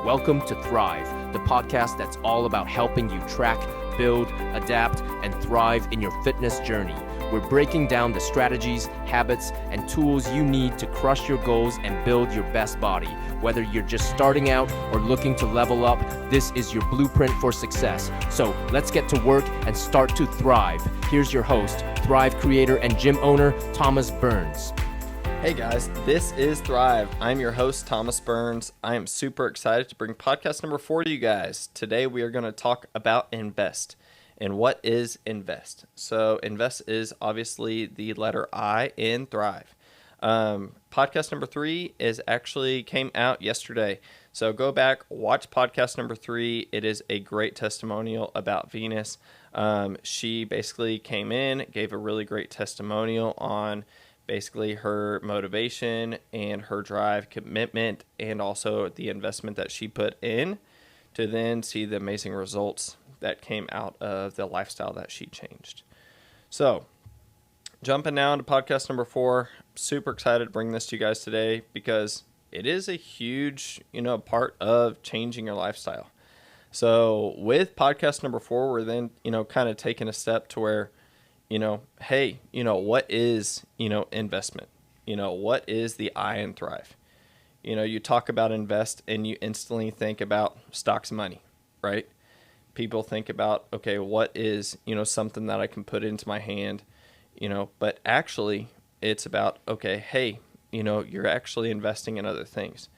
Welcome to Thrive, the podcast that's all about helping you track, build, adapt, and thrive in your fitness journey. We're breaking down the strategies, habits, and tools you need to crush your goals and build your best body. Whether you're just starting out or looking to level up, this is your blueprint for success. So let's get to work and start to thrive. Here's your host, Thrive creator and gym owner, Thomas Burns. Hey guys, this is Thrive. I'm your host, Thomas Burns. I am super excited to bring podcast number 4 to you guys. Today we are going to talk about invest. And what is invest? So invest is obviously the letter I in Thrive. Podcast number 3 came out yesterday. So go back, watch podcast number 3. It is a great testimonial about Venus. She basically came in, gave a really great testimonial on basically her motivation and her drive, commitment, and also the investment that she put in to then see the amazing results that came out of the lifestyle that she changed. So jumping now into podcast number 4, super excited to bring this to you guys today because it is a huge, part of changing your lifestyle. So with podcast number 4, we're then, kind of taking a step to where, hey, what is, investment? What is the I in Thrive? You talk about invest and you instantly think about stocks and money, right? People think about, okay, what is, something that I can put into my hand, but actually it's about, okay, hey, you're actually investing in other things.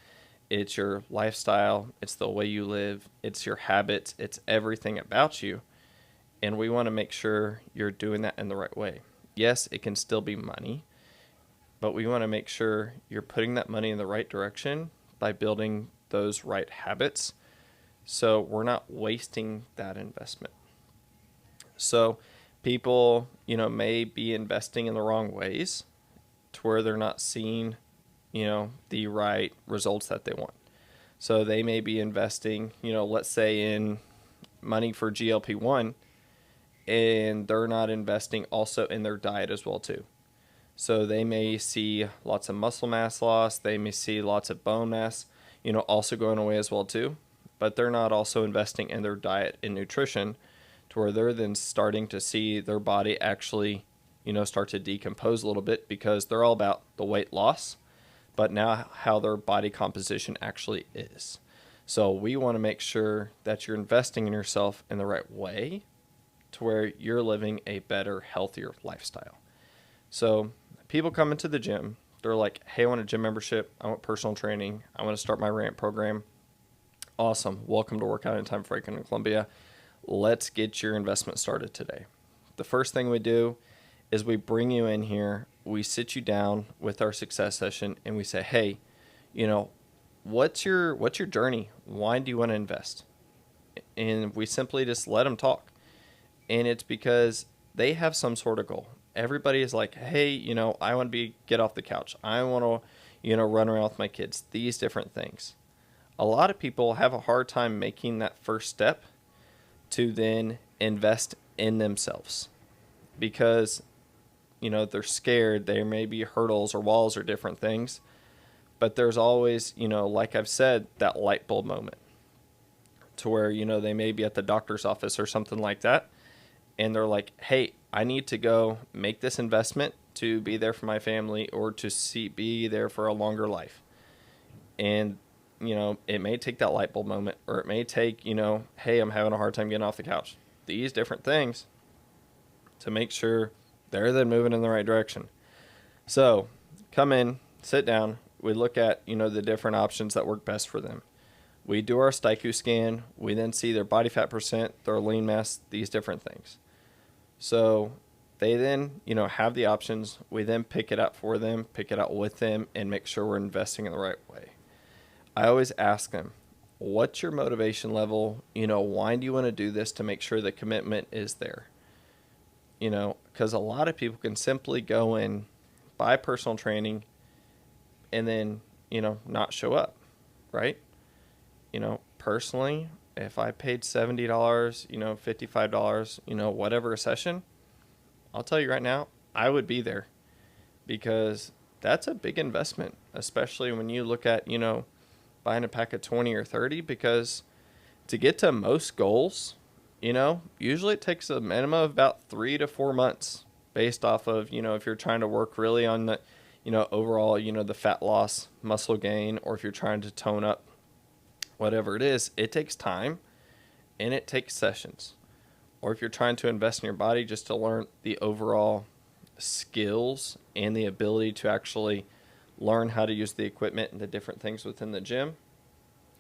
It's your lifestyle. It's the way you live. It's your habits. It's everything about you. And we want to make sure you're doing that in the right way. Yes, it can still be money, but we want to make sure you're putting that money in the right direction by building those right habits. So we're not wasting that investment. So people, may be investing in the wrong ways to where they're not seeing, the right results that they want. So they may be investing, let's say in money for GLP-1, and they're not investing also in their diet as well too. So they may see lots of muscle mass loss. They may see lots of bone mass, also going away as well too. But they're not also investing in their diet and nutrition to where they're then starting to see their body actually, start to decompose a little bit because they're all about the weight loss, but now how their body composition actually is. So we want to make sure that you're investing in yourself in the right way to where you're living a better, healthier lifestyle. So people come into the gym, they're like, hey, I want a gym membership. I want personal training. I want to start my RAMP program. Awesome. Welcome to Workout Anytime for Aiken in Columbia. Let's get your investment started today. The first thing we do is we bring you in here. We sit you down with our success session and we say, hey, what's your journey? Why do you want to invest? And we simply just let them talk. And it's because they have some sort of goal. Everybody is like, hey, I want to get off the couch. I want to, run around with my kids. These different things. A lot of people have a hard time making that first step to then invest in themselves because, they're scared. There may be hurdles or walls or different things. But there's always, like I've said, that light bulb moment to where, they may be at the doctor's office or something like that. And they're like, hey, I need to go make this investment to be there for my family or to be there for a longer life. And, it may take that light bulb moment or it may take, hey, I'm having a hard time getting off the couch. These different things to make sure they're then moving in the right direction. So come in, sit down. We look at, the different options that work best for them. We do our STIKU scan. We then see their body fat percent, their lean mass, these different things. So they then, have the options. We then pick it up for them, pick it out with them, and make sure we're investing in the right way. I always ask them, what's your motivation level? Why do you want to do this to make sure the commitment is there? Because a lot of people can simply go and buy personal training and then, not show up, right? Personally, if I paid $70, $55, whatever a session, I'll tell you right now, I would be there because that's a big investment, especially when you look at, buying a pack of 20 or 30, because to get to most goals, usually it takes a minimum of about 3 to 4 months based off of, if you're trying to work really on the, overall, the fat loss, muscle gain, or if you're trying to tone up, whatever it is, it takes time and it takes sessions. Or if you're trying to invest in your body just to learn the overall skills and the ability to actually learn how to use the equipment and the different things within the gym,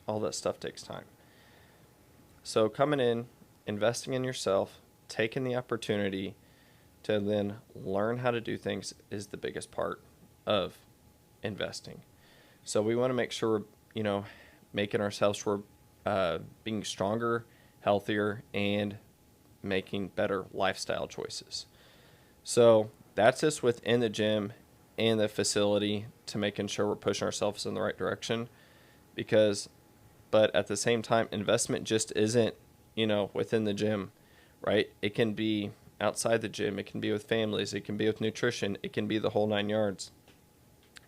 all that stuff takes time. So coming in, investing in yourself, taking the opportunity to then learn how to do things is the biggest part of investing. So we want to make sure we're, making ourselves, we're being stronger, healthier, and making better lifestyle choices. So that's just within the gym and the facility to making sure we're pushing ourselves in the right direction. But at the same time, investment just isn't, within the gym, right? It can be outside the gym. It can be with families. It can be with nutrition. It can be the whole 9 yards,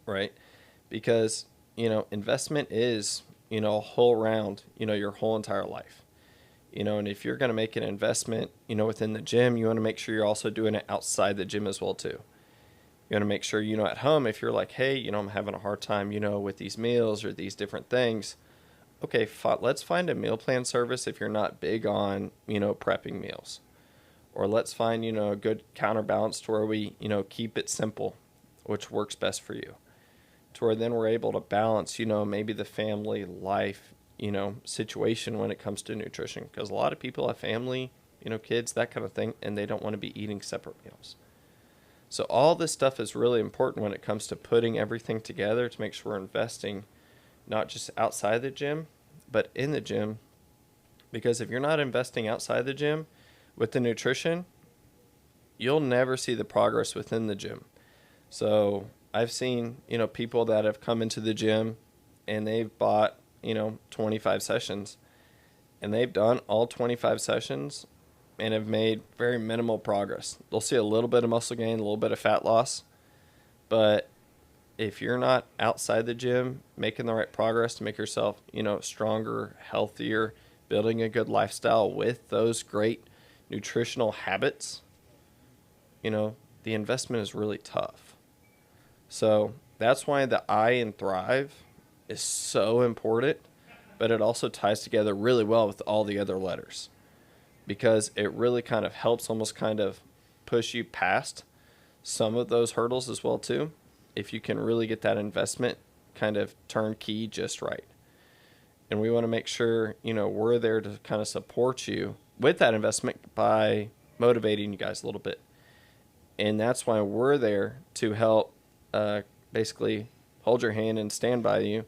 right? Because, investment is, a whole round, your whole entire life. And if you're going to make an investment, within the gym, you want to make sure you're also doing it outside the gym as well, too. You want to make sure, at home, if you're like, hey, I'm having a hard time, with these meals or these different things. Okay, let's find a meal plan service if you're not big on, prepping meals. Or let's find, a good counterbalance to where we, keep it simple, which works best for you. To where then we're able to balance, maybe the family life, situation when it comes to nutrition. Because a lot of people have family, kids, that kind of thing, and they don't want to be eating separate meals. So all this stuff is really important when it comes to putting everything together to make sure we're investing not just outside the gym, but in the gym. Because if you're not investing outside the gym with the nutrition, you'll never see the progress within the gym. So I've seen, people that have come into the gym and they've bought, 25 sessions, and they've done all 25 sessions and have made very minimal progress. They'll see a little bit of muscle gain, a little bit of fat loss, but if you're not outside the gym making the right progress to make yourself, stronger, healthier, building a good lifestyle with those great nutritional habits, the investment is really tough. So that's why the I in Thrive is so important, but it also ties together really well with all the other letters, because it really kind of helps almost kind of push you past some of those hurdles as well too, if you can really get that investment kind of turnkey just right. And we want to make sure, we're there to kind of support you with that investment by motivating you guys a little bit. And that's why we're there to help basically hold your hand and stand by you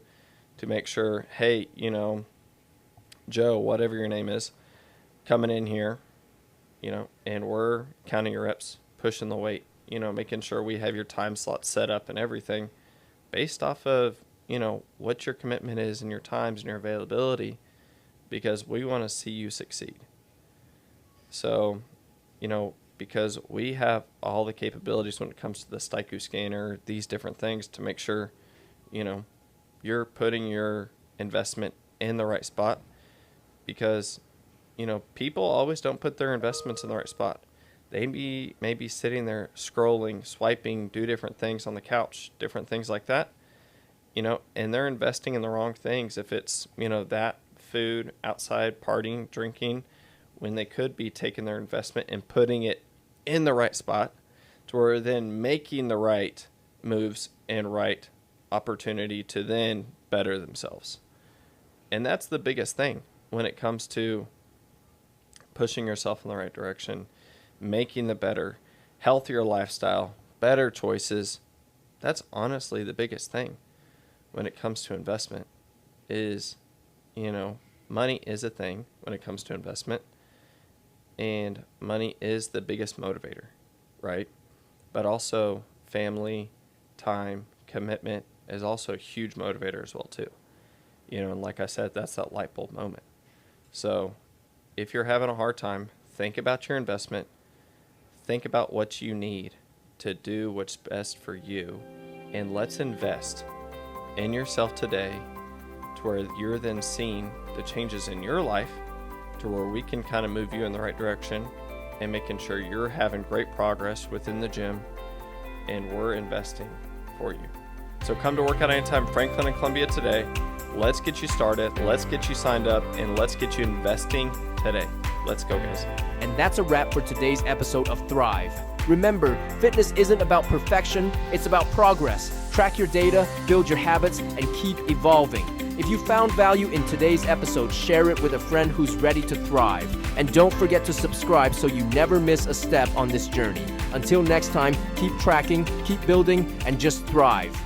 to make sure, hey, Joe, whatever your name is, coming in here, and we're counting your reps, pushing the weight, making sure we have your time slot set up and everything based off of, what your commitment is and your times and your availability, because we want to see you succeed. So, because we have all the capabilities when it comes to the Staiku scanner, these different things to make sure, you're putting your investment in the right spot, because, people always don't put their investments in the right spot. They may be sitting there scrolling, swiping, do different things on the couch, different things like that, and they're investing in the wrong things. If it's, that food, outside, partying, drinking, when they could be taking their investment and putting it in the right spot to where then making the right moves and right opportunity to then better themselves. And that's the biggest thing when it comes to pushing yourself in the right direction, making the better, healthier lifestyle, better choices. That's honestly the biggest thing when it comes to investment is, money is a thing when it comes to investment, and money is the biggest motivator, right? But also family, time, commitment is also a huge motivator as well too. And like I said, that's that light bulb moment. So if you're having a hard time, think about your investment, think about what you need to do what's best for you, and let's invest in yourself today to where you're then seeing the changes in your life to where we can kind of move you in the right direction and making sure you're having great progress within the gym, and we're investing for you. So come to Workout Anytime Franklin and Columbia today. Let's get you started. Let's get you signed up, and let's get you investing today. Let's go, guys. And that's a wrap for today's episode of Thrive. Remember, fitness isn't about perfection, it's about progress. Track your data, build your habits, and keep evolving. If you found value in today's episode, share it with a friend who's ready to thrive. And don't forget to subscribe so you never miss a step on this journey. Until next time, keep tracking, keep building, and just thrive.